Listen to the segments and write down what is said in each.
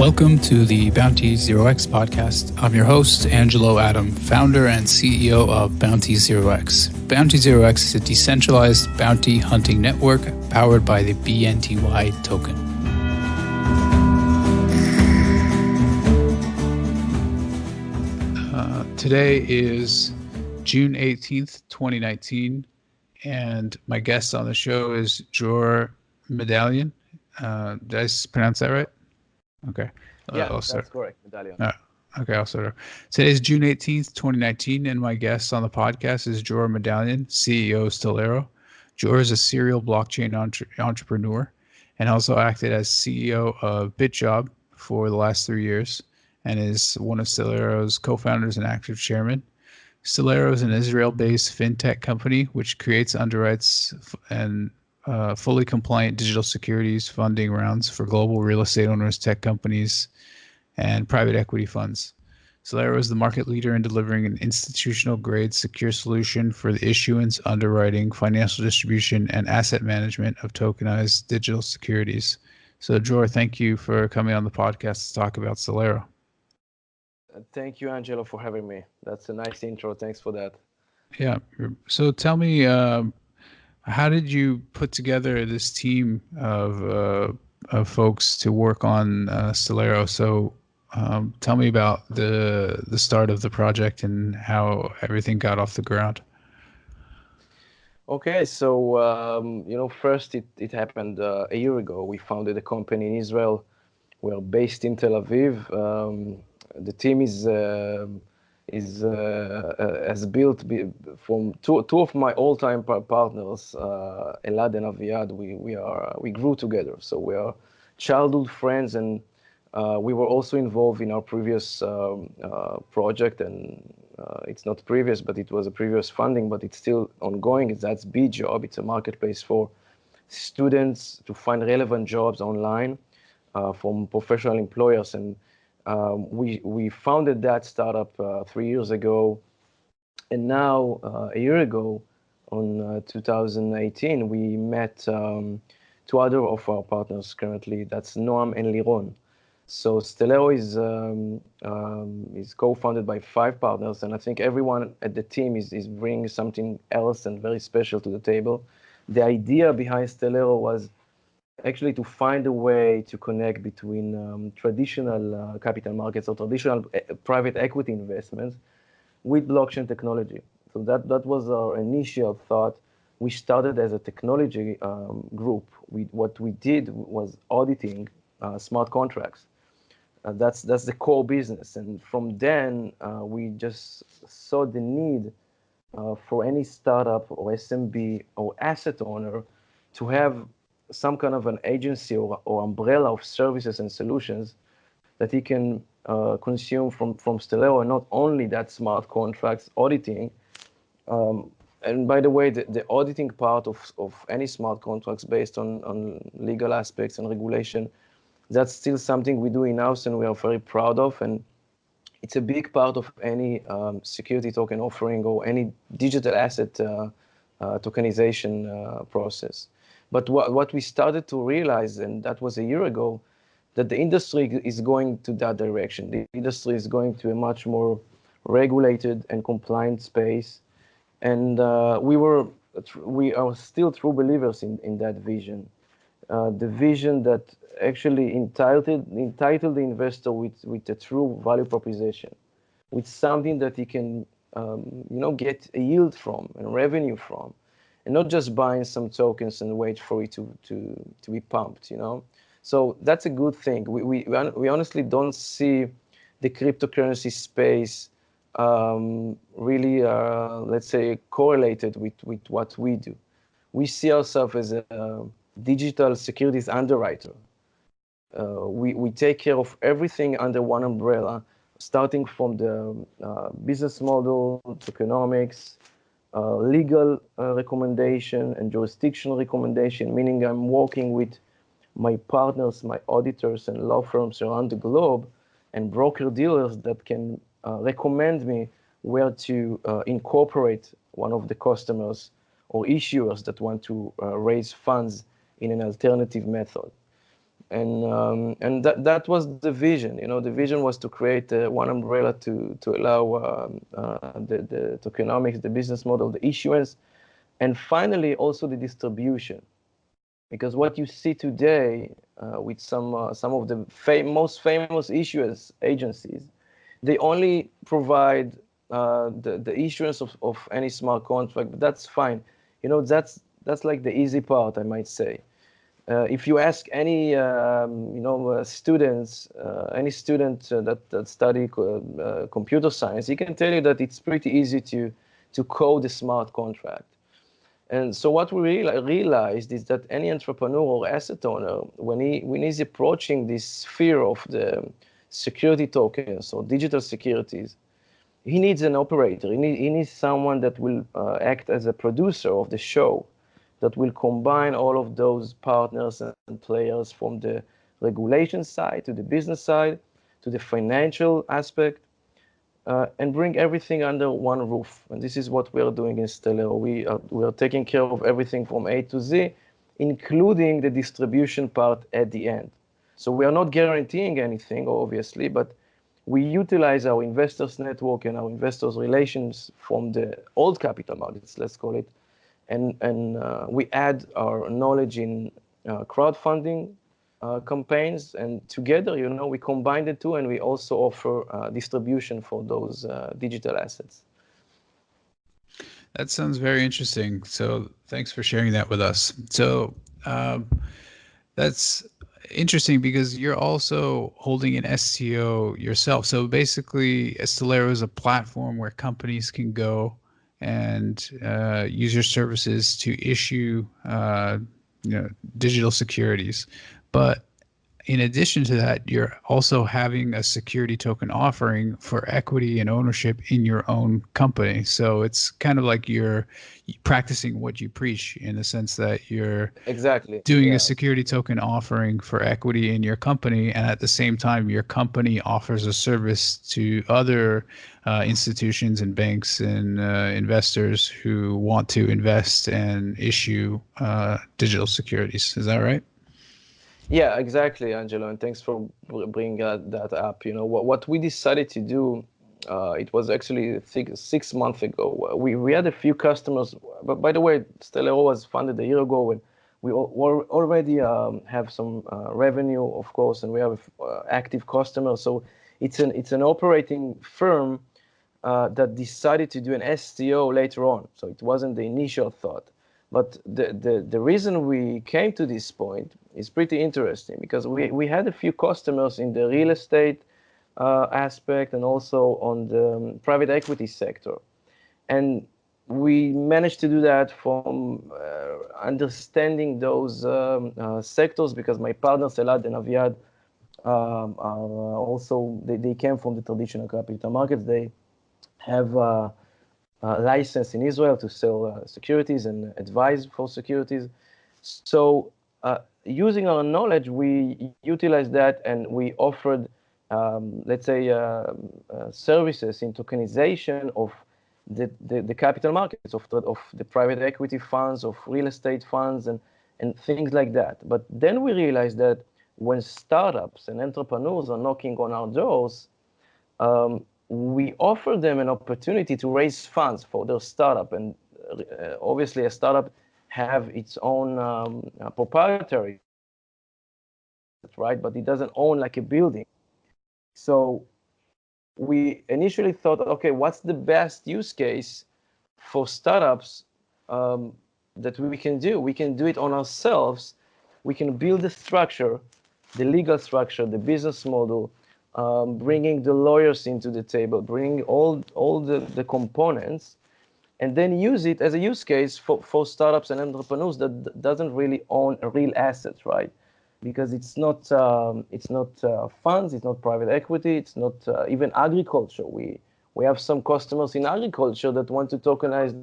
Welcome to the Bounty Zero X podcast. I'm your host, Angelo Adam, founder and CEO of Bounty Zero X. Bounty Zero X is a decentralized bounty hunting network powered by the BNTY token. Today is June 18th, 2019, and my guest on the show is Dror Medallion. Did I pronounce that right? Okay. Yeah, that's correct, Medallion. Okay, I'll start. Today is June 18th, 2019, and my guest on the podcast is Dror Medallion, CEO of Stellerro. Dror is a serial blockchain entrepreneur and also acted as CEO of BitJob for the last 3 years and is one of Stellerro's co-founders and active chairman. Stellerro is an Israel-based fintech company which creates, underwrites, and fully compliant digital securities funding rounds for global real estate owners, tech companies, and private equity funds. Stellerro is the market leader in delivering an institutional-grade secure solution for the issuance, underwriting, financial distribution, and asset management of tokenized digital securities. So, Dror, thank you for coming on the podcast to talk about Stellerro. Thank you, Angelo, for having me. That's a nice intro. Thanks for that. Yeah. So tell me, how did you put together this team of folks to work on Stellerro? So tell me about the start of the project and how everything got off the ground. Okay, so first it happened a year ago. We founded a company in Israel. We're based in Tel Aviv. The team is has built from two of my all-time partners, Elad and Aviad. We grew together, so we are childhood friends, and we were also involved in our previous project, and it's not previous, but it was a previous funding, but it's still ongoing. That's BJob. It's a marketplace for students to find relevant jobs online from professional employers, and we founded that startup 3 years ago, and now a year ago, on 2018, we met two other of our partners currently. That's Noam and Liron. So Stellerro is co-founded by 5 partners, and I think everyone at the team is bringing something else and very special to the table. The idea behind Stellerro was actually to find a way to connect between traditional capital markets or traditional private equity investments with blockchain technology. So that was our initial thought. We started as a technology group. What we did was auditing smart contracts. That's the core business. And from then, we just saw the need for any startup or SMB or asset owner to have some kind of an agency or umbrella of services and solutions that he can consume from Stellerro, and not only that smart contracts auditing. And by the way, the auditing part of any smart contracts based on legal aspects and regulation, that's still something we do in-house and we are very proud of. And it's a big part of any security token offering or any digital asset tokenization process. But what we started to realize, and that was a year ago, that the industry is going to that direction. The industry is going to a much more regulated and compliant space. And we are still true believers in that vision. The vision that actually entitled the investor with a true value proposition, with something that he can get a yield from and revenue from, and not just buying some tokens and wait for it to be pumped, So that's a good thing. We honestly don't see the cryptocurrency space really, let's say, correlated with what we do. We see ourselves as a digital securities underwriter. We take care of everything under one umbrella, starting from the business model, tokenomics, legal recommendation, and jurisdictional recommendation, meaning I'm working with my partners, my auditors, and law firms around the globe, and broker dealers that can recommend me where to incorporate one of the customers or issuers that want to raise funds in an alternative method. And that was the vision. You know, the vision was to create one umbrella to allow the tokenomics, the business model, the issuance, and finally also the distribution. Because what you see today with some of the most famous issuance agencies, they only provide the issuance of any smart contract, but that's fine. You know, that's like the easy part, I might say. If you ask any students, any student that study computer science, he can tell you that it's pretty easy to code a smart contract. And so what we realized is that any entrepreneur or asset owner, when he's approaching this sphere of the security tokens or digital securities, he needs an operator. He needs someone that will act as a producer of the show, that will combine all of those partners and players from the regulation side to the business side to the financial aspect, and bring everything under one roof. And this is what we are doing in Stellerro. We are taking care of everything from A to Z, including the distribution part at the end. So we are not guaranteeing anything, obviously, but we utilize our investors network and our investors relations from the old capital markets, let's call it, and we add our knowledge in crowdfunding campaigns, and together, you know, we combine the two, and we also offer distribution for those digital assets. That sounds very interesting. So thanks for sharing that with us. So that's interesting because you're also holding an STO yourself. So basically, Stellerro is a platform where companies can go and use your services to issue, digital securities. But in addition to that, you're also having a security token offering for equity and ownership in your own company. So it's kind of like you're practicing what you preach in the sense that you're Exactly. doing a Yeah. security token offering for equity in your company, and at the same time your company offers a service to other institutions and banks and investors who want to invest and issue digital securities. Is that right? Yeah, exactly, Angelo, and thanks for bringing that up. You know, what we decided to do, it was actually, I think, 6 months ago. We had a few customers, but by the way, Stellerro was funded a year ago, and we already have some revenue, of course, and we have active customers. So it's an operating firm that decided to do an STO later on. So it wasn't the initial thought. But the reason we came to this point is pretty interesting, because we had a few customers in the real estate aspect and also on the private equity sector. And we managed to do that from understanding those sectors, because my partners, Elad and Aviad, are also, they came from the traditional capital markets. They have license in Israel to sell securities and advise for securities. So using our knowledge, we utilized that, and we offered, let's say, services in tokenization of the capital markets, of the private equity funds, of real estate funds, and things like that. But then we realized that when startups and entrepreneurs are knocking on our doors, we offer them an opportunity to raise funds for their startup. And obviously, a startup have its own proprietary assets, right? But it doesn't own like a building. So we initially thought, okay, what's the best use case for startups that we can do? We can do it on ourselves. We can build the structure, the legal structure, the business model, bringing the lawyers into the table, bringing all the components, and then use it as a use case for startups and entrepreneurs that doesn't really own a real asset, right? Because it's not funds, it's not private equity, it's not even agriculture. We have some customers in agriculture that want to tokenize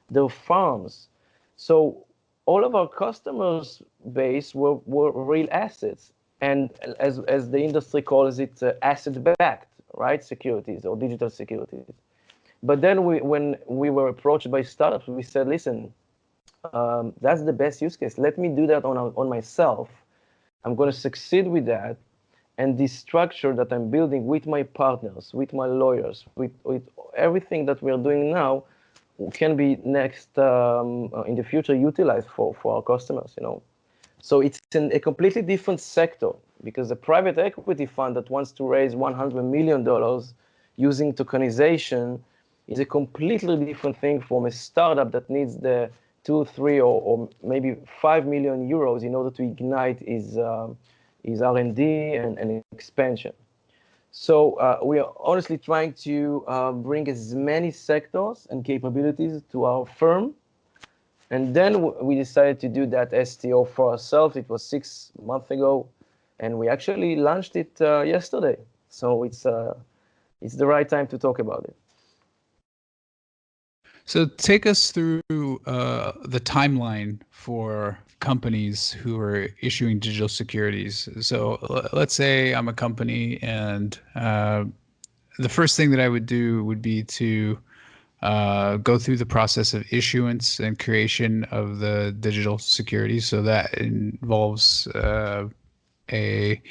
their farms. So all of our customers base were real assets, and as the industry calls it, asset-backed, right, securities or digital securities. But then when we were approached by startups, we said, listen, that's the best use case. Let me do that on myself. I'm going to succeed with that. And this structure that I'm building with my partners, with my lawyers, with everything that we're doing now can be next in the future utilized for our customers, you know. So it's in a completely different sector because the private equity fund that wants to raise $100 million using tokenization is a completely different thing from a startup that needs the 2, 3, or maybe 5 million euros in order to ignite his R&D and expansion. So we are honestly trying to bring as many sectors and capabilities to our firm. And then we decided to do that STO for ourselves. It was 6 months ago, and we actually launched it yesterday. So it's the right time to talk about it. So take us through the timeline for companies who are issuing digital securities. So let's say I'm a company, and the first thing that I would do would be to go through the process of issuance and creation of the digital securities. So that involves a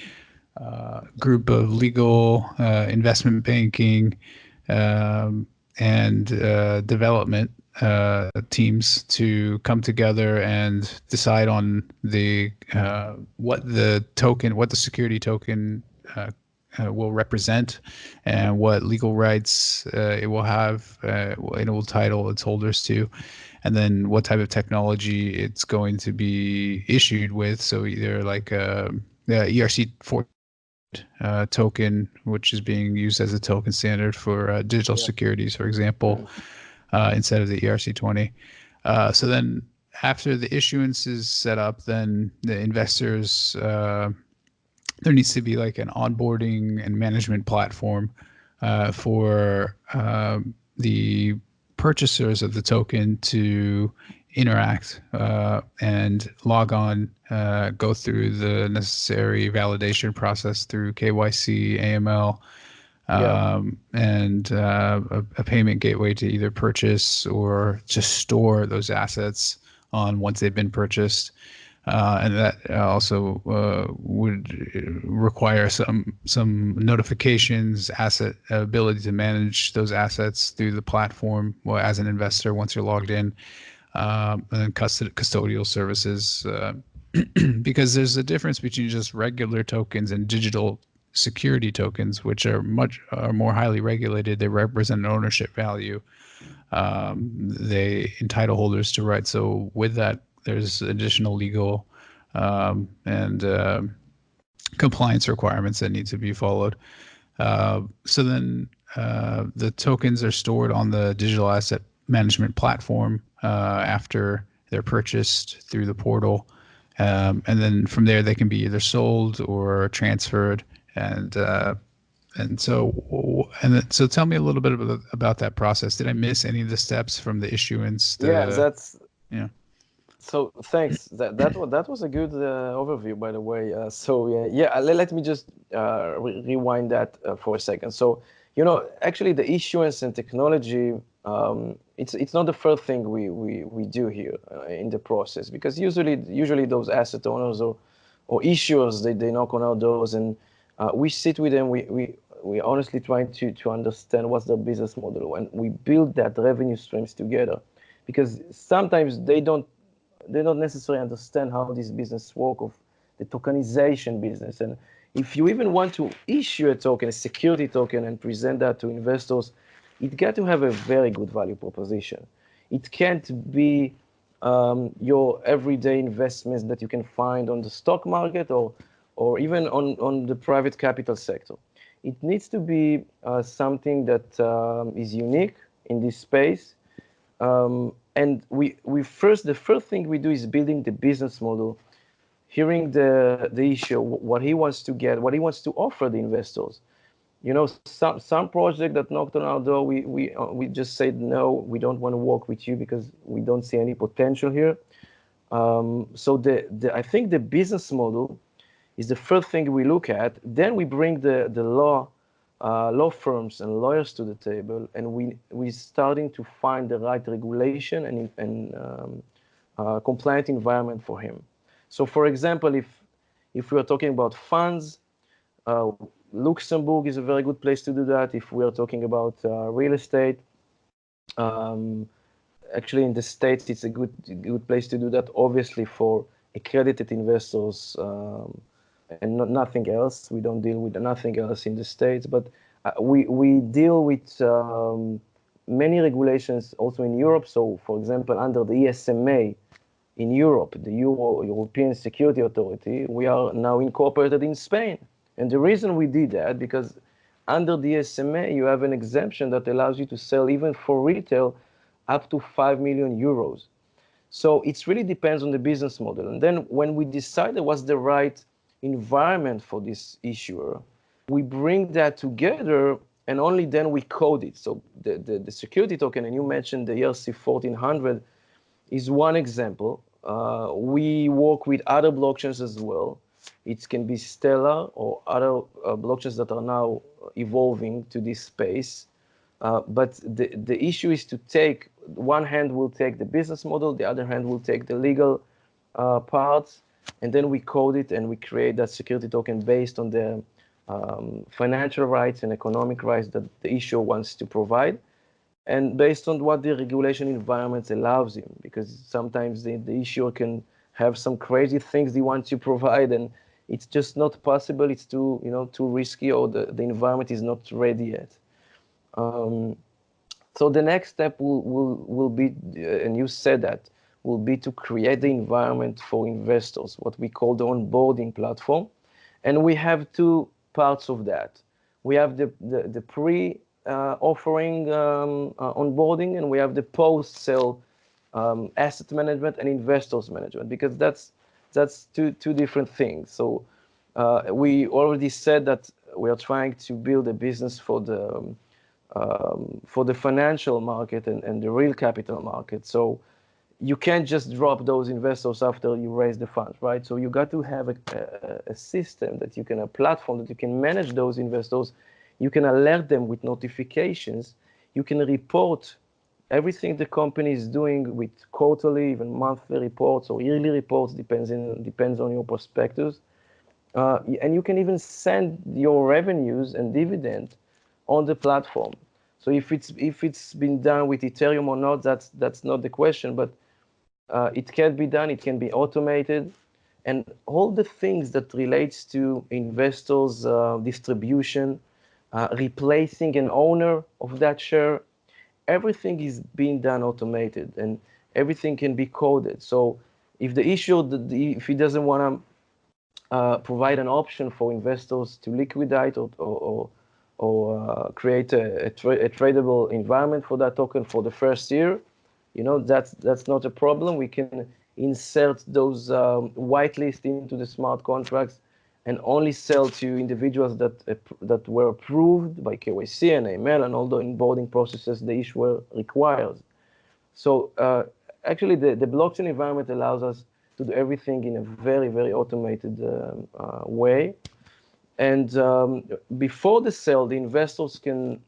group of legal, investment banking, and development teams to come together and decide on the what the security token will represent, and what legal rights it will have, it will title its holders to, and then what type of technology it's going to be issued with. So either like the ERC-4 token, which is being used as a token standard for digital securities, for example, instead of the ERC-20. So then after the issuance is set up, then the investors, there needs to be like an onboarding and management platform for the purchasers of the token to interact and log on, go through the necessary validation process through KYC, AML, and a payment gateway to either purchase or just store those assets on once they've been purchased. And that also would require some notifications, asset ability to manage those assets through the platform as an investor once you're logged in, and then custodial services, because there's a difference between just regular tokens and digital security tokens, which are more highly regulated. They represent an ownership value. They entitle holders to rights. So with that, there's additional legal and compliance requirements that need to be followed. So then the tokens are stored on the digital asset management platform after they're purchased through the portal. And then from there, they can be either sold or transferred. So tell me a little bit about that process. Did I miss any of the steps from the issuance? Yeah. So thanks. That was a good overview, by the way. Let me just rewind that for a second. So, you know, actually, the issuance and technology, it's not the first thing we do here in the process, because usually those asset owners or issuers, they knock on our doors, and we sit with them. We honestly trying to understand what's their business model, and we build that revenue streams together, because sometimes they don't necessarily understand how this business work of the tokenization business. And if you even want to issue a token, a security token, and present that to investors, it got to have a very good value proposition. It can't be your everyday investments that you can find on the stock market or even on the private capital sector. It needs to be something that is unique in this space. And the first thing we do is building the business model, hearing the issue, what he wants to get, what he wants to offer the investors. You know, some project that knocked on our door, we just said no, we don't want to work with you because we don't see any potential here. So I think the business model is the first thing we look at. Then we bring the law firms and lawyers to the table, and we starting to find the right regulation and compliant environment for him. So, for example, If we are talking about funds, Luxembourg is a very good place to do that. If we are talking about real estate, um, actually in the States, it's a good place to do that, obviously for accredited investors, and nothing else. We don't deal with nothing else in the States, but we deal with many regulations also in Europe. So, for example, under the ESMA in Europe, the European Security Authority, we are now incorporated in Spain. And the reason we did that, because under the ESMA, you have an exemption that allows you to sell even for retail up to 5 million euros. So it really depends on the business model. And then when we decided what's the right environment for this issuer, we bring that together and only then we code it. So the security token, and you mentioned the ERC 1400, is one example. We work with other blockchains as well. It can be Stellar or other blockchains that are now evolving to this space. But the issue is to take, one hand will take the business model, the other hand will take the legal parts, and then we code it and we create that security token based on the financial rights and economic rights that the issuer wants to provide, and based on what the regulation environment allows him, because sometimes the issuer can have some crazy things he wants to provide, and it's just not possible. It's too, too risky, or the environment is not ready yet. So the next step will be, and you said that, will be to create the environment for investors, what we call the onboarding platform. And we have two parts of that. We have the pre-offering onboarding, and we have the post-sale asset management and investors management, because that's two different things. So we already said that we are trying to build a business for the financial market and the real capital market. So you can't just drop those investors after you raise the funds, right? So you got to have a system that you can, a platform that you can manage those investors. You can alert them with notifications. You can report everything the company is doing with quarterly, even monthly reports or yearly reports, depends on your prospectus. And you can even send your revenues and dividend on the platform. So if it's been done with Ethereum or not, that's not the question, but it can be done. It can be automated, and all the things that relates to investors' distribution, replacing an owner of that share, everything is being done automated, and everything can be coded. So if the issuer, if he doesn't want to provide an option for investors to liquidate or create a tradable environment for that token for the first year, that's not a problem. We can insert those whitelist into the smart contracts and only sell to individuals that were approved by KYC and AML and all the onboarding processes the issuer requires. So actually, the blockchain environment allows us to do everything in a very, very automated way. And before the sale, the investors can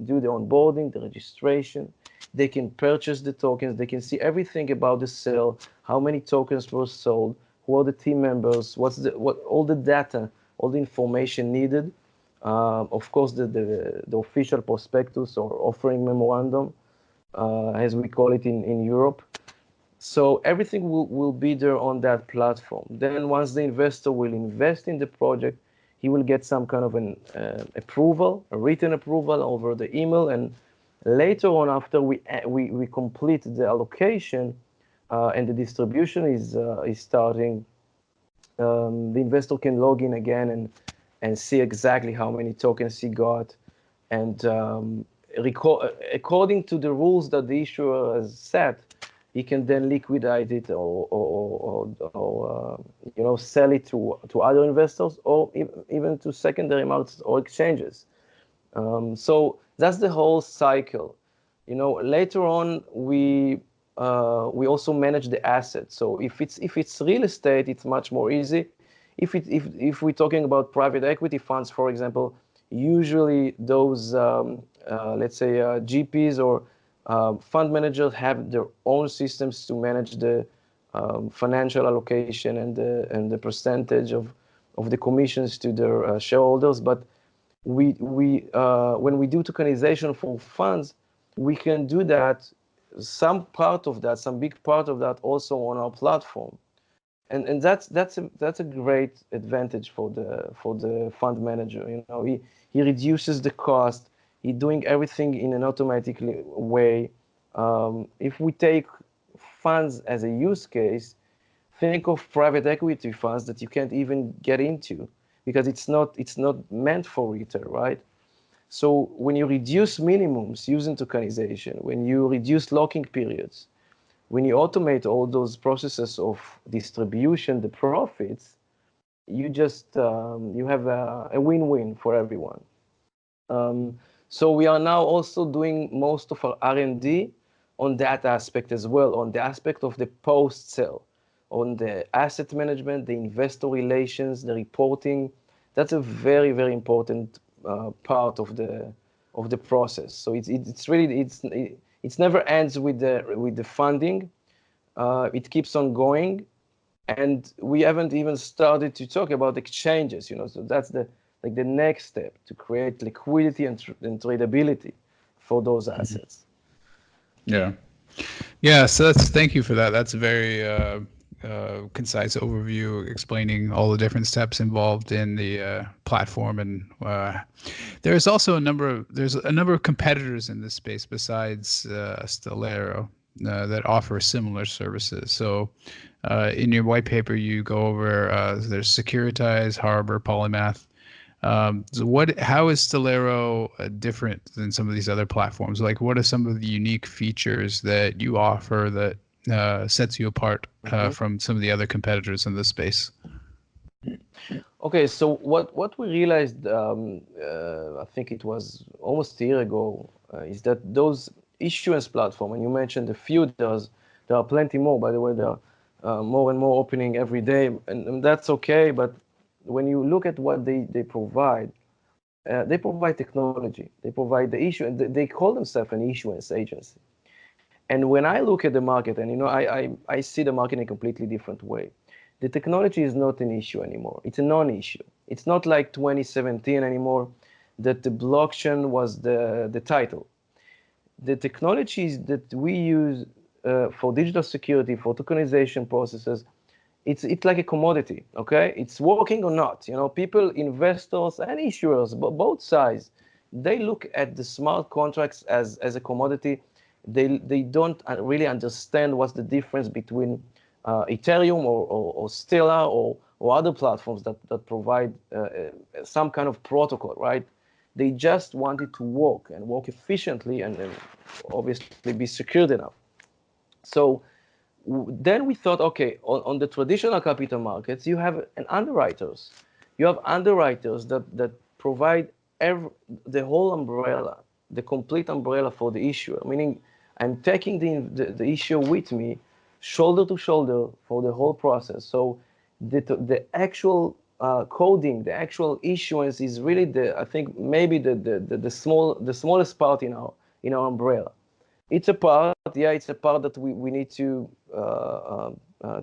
do the onboarding, the registration. They can purchase the tokens. They can see everything about the sale, how many tokens were sold, who are the team members, what all the data, all the information needed. Of course, the official prospectus or offering memorandum, as we call it in Europe. So everything will be there on that platform. Then once the investor will invest in the project, he will get some kind of an approval, a written approval over the email, and later on, after we complete the allocation and the distribution is starting, the investor can log in again and see exactly how many tokens he got, and according to the rules that the issuer has set, he can then liquidate it or sell it to other investors or even to secondary markets or exchanges. So that's the whole cycle. Later on we also manage the assets. So if it's real estate, it's much more easy. If we're talking about private equity funds, for example, usually those let's say GPs or fund managers have their own systems to manage the financial allocation and the percentage of of the commissions to their shareholders. But when we do tokenization for funds, we can do that, some part of that, some big part of that also on our platform. And that's a great advantage for the fund manager. He reduces the cost. He's doing everything in an automatic way. If we take funds as a use case, think of private equity funds that you can't even get into because it's not meant for retail, right? So when you reduce minimums using tokenization, when you reduce locking periods, when you automate all those processes of distribution, the profits, you have a win-win for everyone. So we are now also doing most of our R&D on that aspect as well, on the aspect of the post-sale, on the asset management, the investor relations, the reporting. That's a very, very important part of the process. So it's never ends with the funding. It keeps on going, and we haven't even started to talk about exchanges. So that's the next step to create liquidity and tradability for those assets. Yeah. Yeah, so thank you for that. That's a very concise overview explaining all the different steps involved in the platform, and there's also a number of competitors in this space besides Stellerro that offer similar services. So in your white paper, you go over there's Securities, Harbor, Polymath. How is Stellerro different than some of these other platforms? Like, what are some of the unique features that you offer that sets you apart from some of the other competitors in this space? Okay, so what we realized, I think it was almost a year ago, is that those issuance platform, and you mentioned a few, there are plenty more, by the way. There are more and more opening every day, and that's okay. But when you look at what they provide technology, they provide the issue, and they call themselves an issuance agency. And when I look at the market, and I see the market in a completely different way. The technology is not an issue anymore. It's a non-issue. It's not like 2017 anymore, that the blockchain was the title. The technologies that we use for digital security, for tokenization processes, it's like a commodity, okay? It's working or not. People, investors and issuers, both sides, they look at the smart contracts as a commodity. They don't really understand what's the difference between Ethereum or Stellar or other platforms that provide some kind of protocol, right? They just want it to work and work efficiently and obviously be secured enough. So then we thought, okay, on the traditional capital markets, you have underwriters. You have underwriters that provide the whole umbrella, the complete umbrella for the issuer, meaning I'm taking the issuer with me, shoulder to shoulder for the whole process. So the actual coding, the actual issuance is really I think maybe the smallest part in our umbrella. It's a part, yeah, it's a part that we need to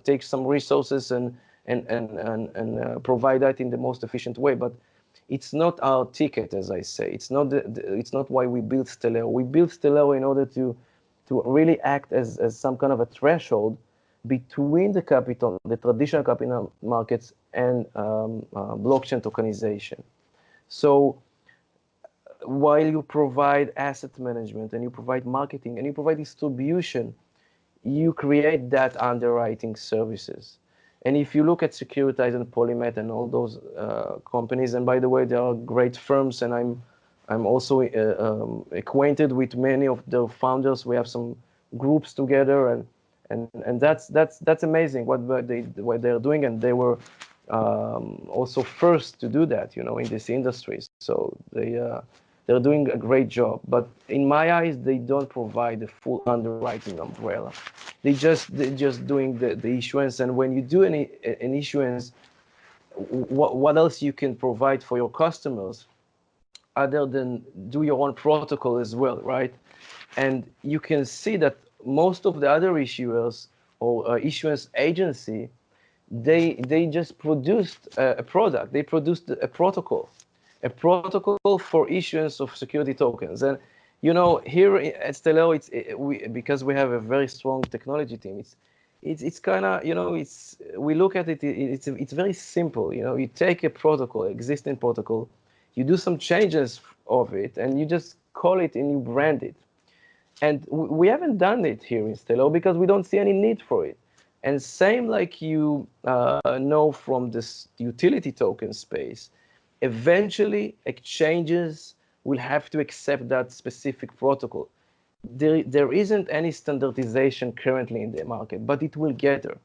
take some resources and provide that in the most efficient way. But it's not our ticket, as I say. It's not why we built Stellerro. We built Stellerro in order to really act as some kind of a threshold between the traditional capital markets and blockchain tokenization. So while you provide asset management and you provide marketing and you provide distribution, you create that underwriting services. And if you look at Securities and Polymath and all those companies, and by the way, they are great firms, and I'm also acquainted with many of the founders. We have some groups together, and that's amazing what they're doing, and they were also first to do that, in this industry. So they're doing a great job. But in my eyes, they don't provide the full underwriting umbrella. They're just doing the issuance. And when you do an issuance, what else you can provide for your customers other than do your own protocol as well, right? And you can see that most of the other issuers or issuance agency, they just produced a product. They produced a protocol for issuance of security tokens. And here at Stellerro, because we have a very strong technology team. It's kind of it's we look at it. It's very simple. You take a protocol, existing protocol, you do some changes of it, and you just call it and you brand it. And we haven't done it here in Stello because we don't see any need for it. And same like you know from this utility token space, eventually exchanges will have to accept that specific protocol. There isn't any standardization currently in the market, but it will get there.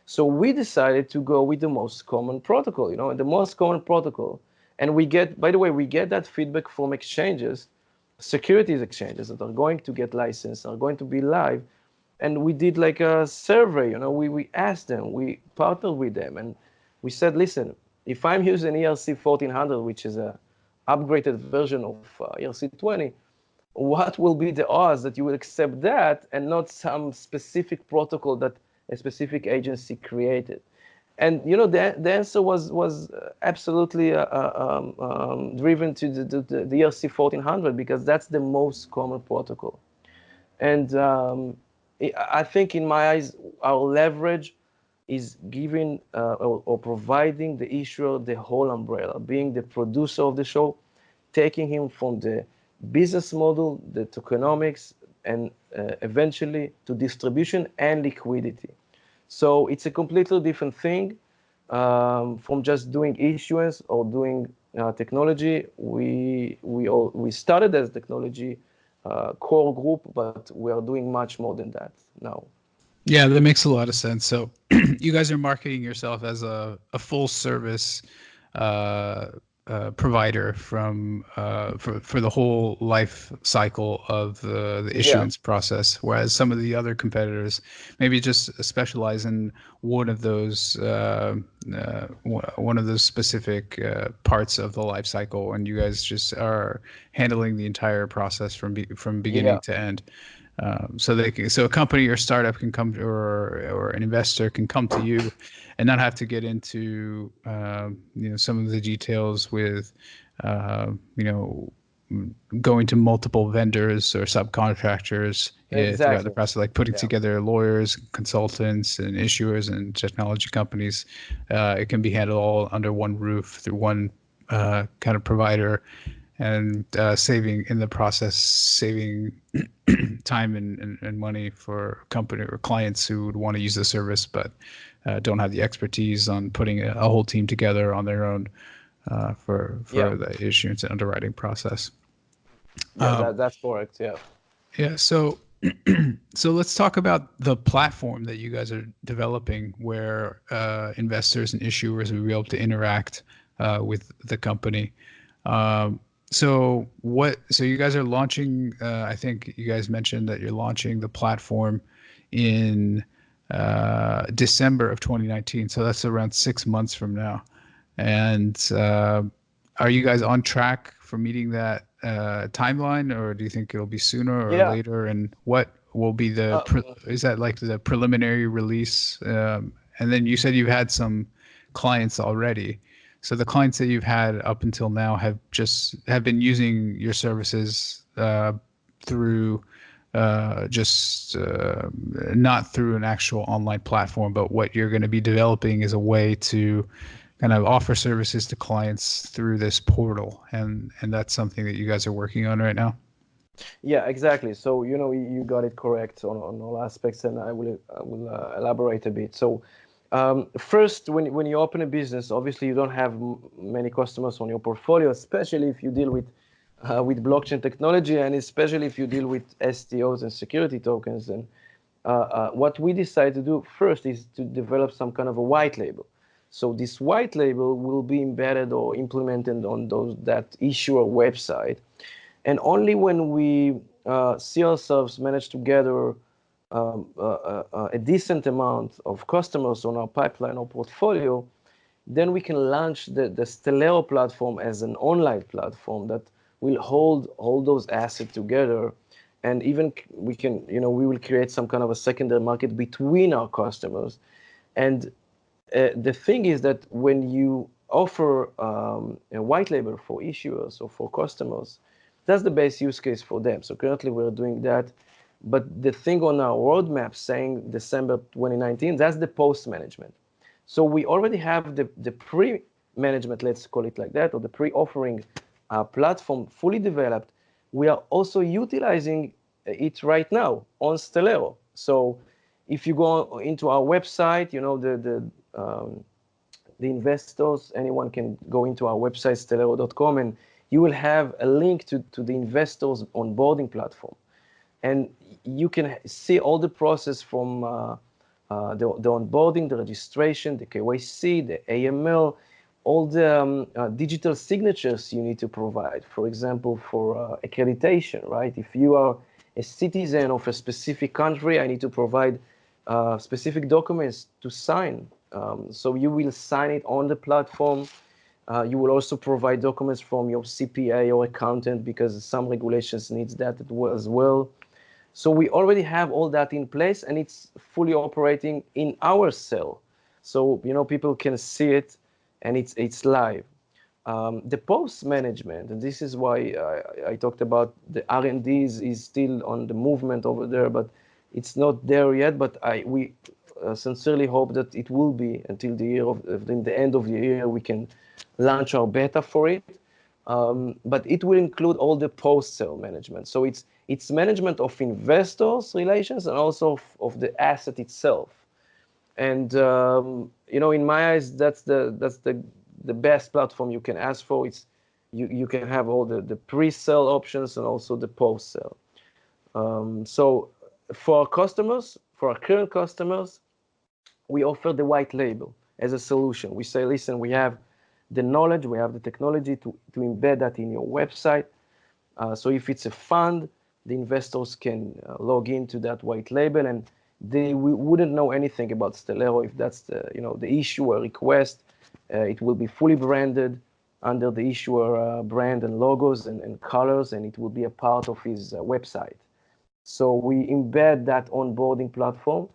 So we decided to go with the most common protocol, and the most common protocol. And by the way, we get that feedback from exchanges, securities exchanges that are going to get licensed, are going to be live. And we did like a survey, we asked them, we partnered with them, and we said, listen, if I'm using ERC 1400, which is a upgraded version of ERC 20, what will be the odds that you will accept that and not some specific protocol that a specific agency created? And the answer was absolutely driven to the ERC 1400 because that's the most common protocol. And I think in my eyes, our leverage is giving or providing the issuer the whole umbrella, being the producer of the show, taking him from the business model, the tokenomics, and eventually to distribution and liquidity. So it's a completely different thing from just doing issuance or doing technology. We started as technology core group, but we are doing much more than that now. Yeah, that makes a lot of sense. So you guys are marketing yourself as a full service provider for the whole life cycle of the Yeah, issuance process, whereas some of the other competitors maybe just specialize in one of those one of those specific parts of the life cycle, and you guys just are handling the entire process from beginning yeah, to end. So a company or startup can come, or an investor can come to you, and not have to get into some of the details with you know going to multiple vendors or subcontractors throughout the exactly. process, like putting Yeah, together lawyers, consultants, and issuers and technology companies. It can be handled all under one roof through one kind of provider, and saving in the process, saving time and money for company or clients who would want to use the service but don't have the expertise on putting a whole team together on their own yeah, for the issuance and underwriting process. yeah. That's correct. Yeah, Yeah, so let's talk about the platform that you guys are developing, where investors and issuers will be able to interact with the company. Um, so you guys are launching. I think you guys mentioned that you're launching the platform in December of 2019. So that's around 6 months from now. And are you guys on track for meeting that timeline, or do you think it'll be sooner or yeah. later? And what will be Uh, is that like the preliminary release? And then you said you've had some clients already. So the clients that you've had up until now have been using your services through just not through an actual online platform, but what you're going to be developing is a way to kind of offer services to clients through this portal, and that's something that you guys are working on right now. Yeah, exactly. So you got it correct on all aspects, and I will elaborate a bit. So first, when you open a business, obviously you don't have many customers on your portfolio, especially if you deal with blockchain technology, and especially if you deal with STOs and security tokens. And what we decide to do first is to develop some kind of a white label. So this white label will be embedded or implemented on that issuer website, and only when we see ourselves manage to gather a decent amount of customers on our pipeline or portfolio, then we can launch the Stellero platform as an online platform that will hold all those assets together. And even we will create some kind of a secondary market between our customers. And The thing is that when you offer a white label for issuers or for customers, that's the best use case for them. So currently we're doing that. But the thing on our roadmap saying December 2019, that's the post management. So we already have the pre-management, let's call it like that, or the pre-offering platform fully developed. We are also utilizing it right now on Stellerro. So if you go into our website, you know, the investors, anyone can go into our website, stellerro.com, and you will have a link to the investors onboarding platform. And you can see all the process from the onboarding, the registration, the KYC, the AML, all the digital signatures you need to provide. For example, for accreditation, right? If you are a citizen of a specific country, I need to provide specific documents to sign. So you will sign it on the platform. You will also provide documents from your CPA or accountant because some regulations needs that as well. So we already have all that in place, and it's fully operating in our cell. So, you know, people can see it, and it's live. The post management, and this is why I talked about the R&D is still on the movement over there, but it's not there yet. But we sincerely hope that it will be until the end of the year we can launch our beta for it. But it will include all the post-sale management. So it's management of investors' relations and also of the asset itself. And you know, in my eyes, that's the best platform you can ask for. It's you can have all the pre-sale options and also the post-sale. So for our customers, for our current customers, we offer the white label as a solution. We say, listen, we have the knowledge, we have the technology to embed that in your website. So if it's a fund, the investors can log into that white label, and they wouldn't know anything about Stellerro if that's the issuer request. It will be fully branded under the issuer brand and logos and colors, and it will be a part of his website. So we embed that onboarding platform.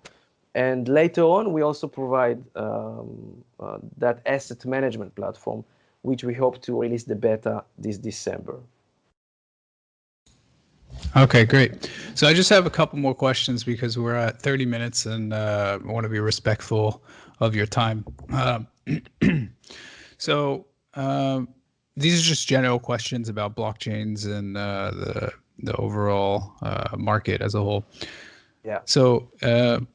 And later on, we also provide that asset management platform, which we hope to release the beta this December. Okay, great. So I just have a couple more questions because we're at 30 minutes and I want to be respectful of your time. So these are just general questions about blockchains and the overall market as a whole. Yeah. So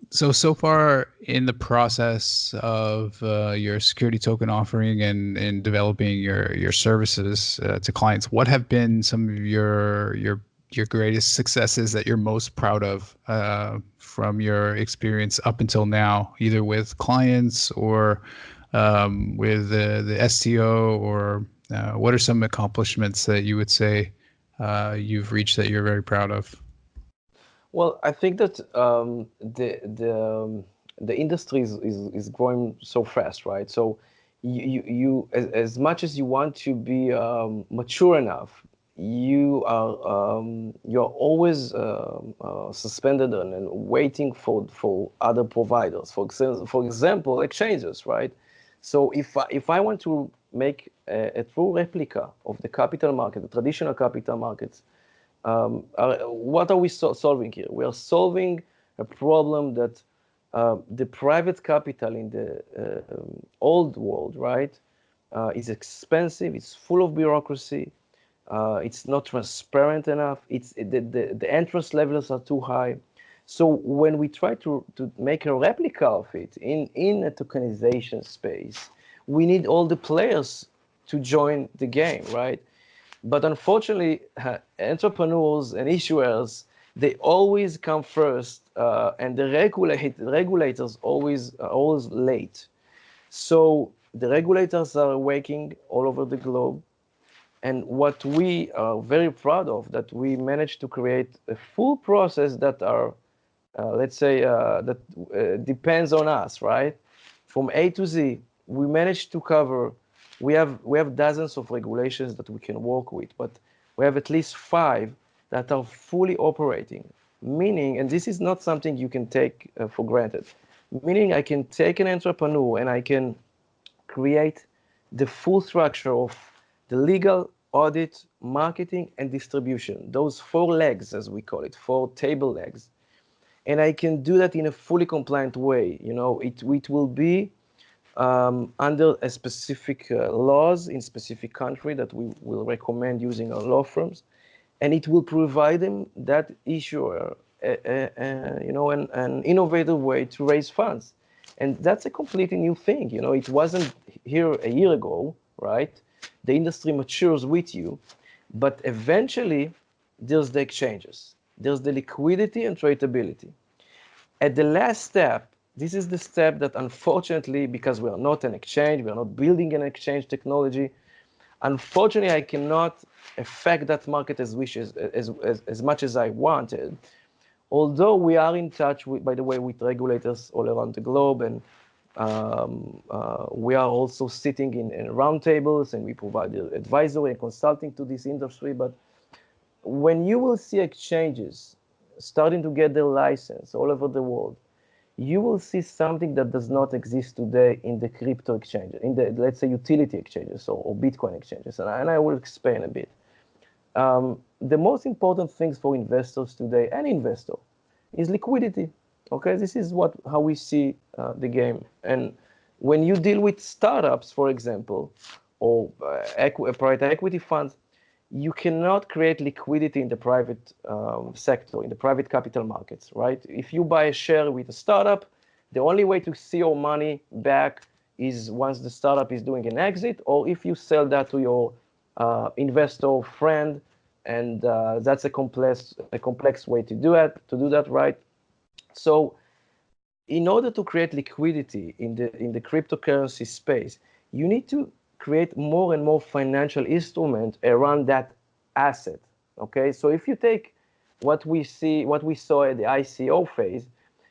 so far in the process of your security token offering and in developing your services to clients, what have been some of your greatest successes that you're most proud of from your experience up until now, either with clients or with the STO, or what are some accomplishments that you would say you've reached that you're very proud of? Well, I think that the industry is growing so fast, right? So you as much as you want to be mature enough, you're always suspended and waiting for other providers. For example, exchanges, right? So if I want to make a true replica of the capital market, the traditional capital markets, what are we solving here? We are solving a problem that the private capital in the old world, right, is expensive. It's full of bureaucracy. It's not transparent enough. The entrance levels are too high. So when we try to make a replica of it in a tokenization space, we need all the players to join the game, right? But unfortunately, entrepreneurs and issuers, they always come first, and the regulators always are always late. So the regulators are working all over the globe. And what we are very proud of, that we managed to create a full process that are, let's say, that depends on us, right? From A to Z, we managed to cover. We have dozens of regulations that we can work with, but we have at least 5 that are fully operating. Meaning, and this is not something you can take for granted. meaning I can take an entrepreneur and I can create the full structure of the legal, audit, marketing, and distribution. Those four legs, as we call it, four table legs. And I can do that in a fully compliant way. It will be under a specific laws in specific country that we will recommend using our law firms, and it will provide them that issuer an innovative way to raise funds. And that's a completely new thing. It wasn't here a year ago, right? The industry matures with you, but eventually there's the exchanges, there's the liquidity and tradability. At the last step, this is the step that unfortunately, because we are not an exchange, we are not building an exchange technology, unfortunately, I cannot affect that market as much as I wanted. Although we are in touch, by the way, with regulators all around the globe, and we are also sitting in roundtables, and we provide advisory and consulting to this industry. But when you will see exchanges starting to get their license all over the world, you will see something that does not exist today in the crypto exchanges, in the, let's say, utility exchanges or Bitcoin exchanges. And I will explain a bit. The most important things for investors today, and investor, is liquidity. Okay, this is how we see the game. And when you deal with startups, for example, or private equity funds, you cannot create liquidity in the private sector, in the private capital markets, right? If you buy a share with a startup, the only way to see your money back is once the startup is doing an exit, or if you sell that to your investor friend, and that's a complex way to do that, right? So in order to create liquidity in the cryptocurrency space, you need to create more and more financial instrument around that asset. Okay, so if you take what we saw at the ICO phase,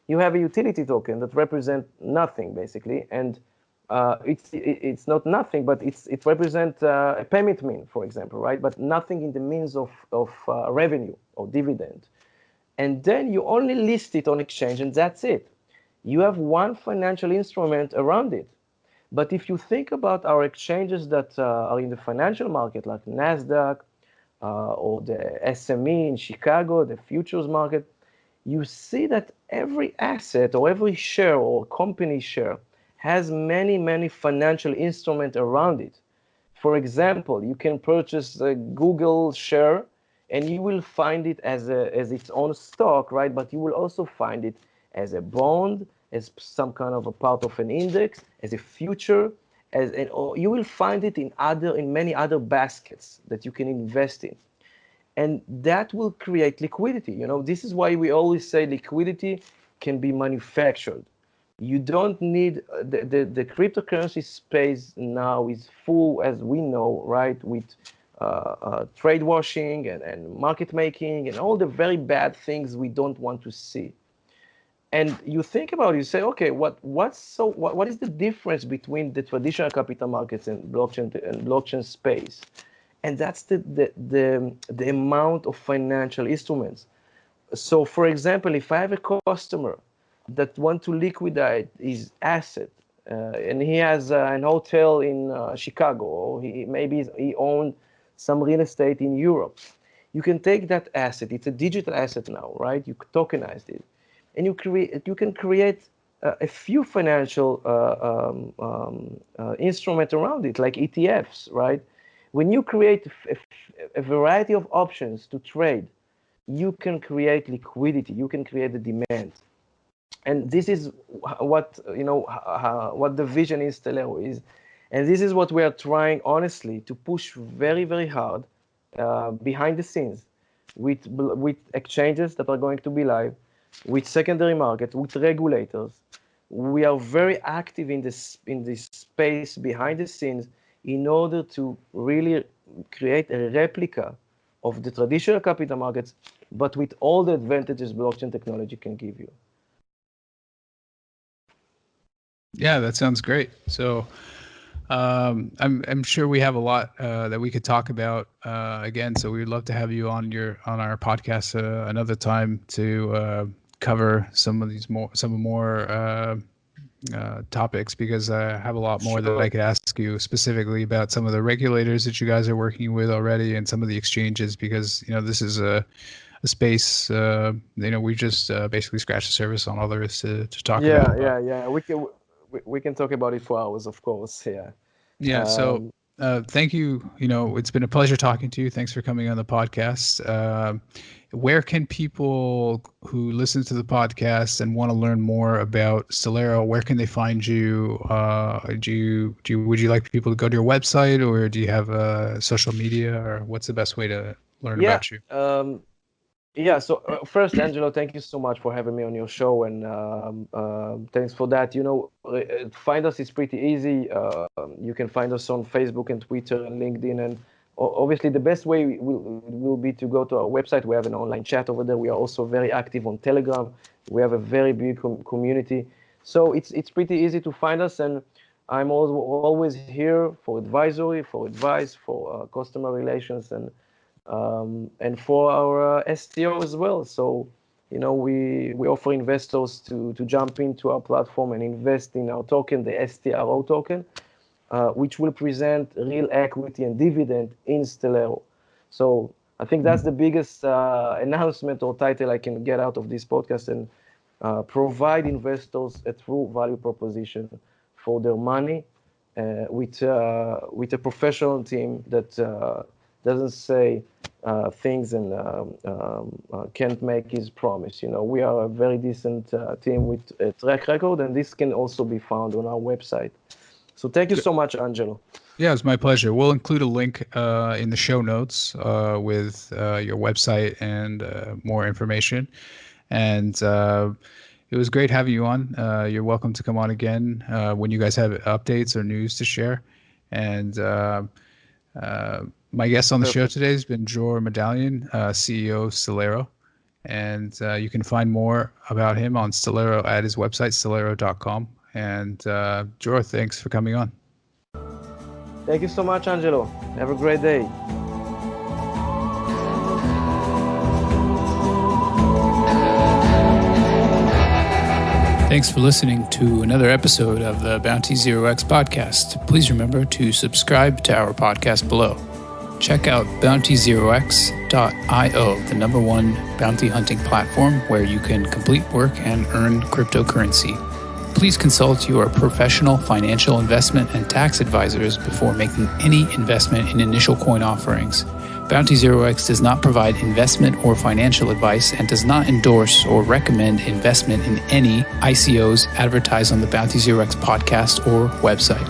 you have a utility token that represents nothing basically, and it's not nothing, but it represents a payment mean, for example, right? But nothing in the means of revenue or dividend. And then you only list it on exchange, and that's it. You have one financial instrument around it. But if you think about our exchanges that are in the financial market, like NASDAQ or the SME in Chicago, the futures market, you see that every asset or every share or company share has many, many financial instruments around it. For example, you can purchase a Google share and you will find it as its own stock, right? But you will also find it as a bond, as some kind of a part of an index, as a future, or you will find it in many other baskets that you can invest in. And that will create liquidity. This is why we always say liquidity can be manufactured. You don't need the cryptocurrency space now is full, as we know, right, with trade washing and market making and all the very bad things we don't want to see. And you think about it, you say, okay, what is the difference between the traditional capital markets and blockchain space? And that's the amount of financial instruments. So, for example, if I have a customer that want to liquidate his asset, and he has an hotel in Chicago, or he owned some real estate in Europe, you can take that asset. It's a digital asset now, right? You tokenized it, and you can create a few financial instruments around it, like ETFs, right? When you create a variety of options to trade, you can create liquidity, you can create the demand. And this is what what the vision is, Stellerro is, and this is what we are trying honestly to push very, very hard behind the scenes with exchanges that are going to be live, with secondary market, with regulators. We are very active in this space behind the scenes in order to really create a replica of the traditional capital markets, but with all the advantages blockchain technology can give you. Yeah, that sounds great. So I'm sure we have a lot that we could talk about again. So we'd love to have you on our podcast another time to cover some more topics, because I have a lot more that I Sure. could ask you specifically about some of the regulators that you guys are working with already, and some of the exchanges, because this is a space. We just basically scratched the surface on all there is to talk Yeah, about. But yeah, yeah. We can talk about it for hours, of course. Yeah. yeah, so Um, thank you. It's been a pleasure talking to you. Thanks for coming on the podcast. Where can people who listen to the podcast and want to learn more about Stellerro, where can they find you? Would you like people to go to your website, or do you have social media, or what's the best way to learn yeah. about you? Yeah. So first, Angelo, thank you so much for having me on your show, and thanks for that. Find us is pretty easy. You can find us on Facebook and Twitter and LinkedIn, and obviously the best way will be to go to our website. We have an online chat over there. We are also very active on Telegram. We have a very big community, so it's pretty easy to find us. And I'm always here for advisory, for advice, for customer relations, and for our STO as well. So, we offer investors to jump into our platform and invest in our token, the STRO token, which will present real equity and dividend in Stellero. So I think that's the biggest announcement or title I can get out of this podcast, and provide investors a true value proposition for their money, with a professional team that doesn't say things and can't make his promise. We are a very decent team with a track record, and this can also be found on our website. So thank you so much, Angelo. Yeah, it's my pleasure. We'll include a link in the show notes with your website and more information. And it was great having you on. You're welcome to come on again when you guys have updates or news to share. And my guest on the show Perfect. today has been Jor Medallion, CEO of Stellerro. And you can find more about him on Stellerro at his website, stellerro.com. And Jor, thanks for coming on. Thank you so much, Angelo. Have a great day. Thanks for listening to another episode of the Bounty Zero X podcast. Please remember to subscribe to our podcast below. Check out bountyzerox.io, the #1 bounty hunting platform where you can complete work and earn cryptocurrency. Please consult your professional financial investment and tax advisors before making any investment in initial coin offerings. Bounty Zero X does not provide investment or financial advice and does not endorse or recommend investment in any ICOs advertised on the Bounty Zero X podcast or website.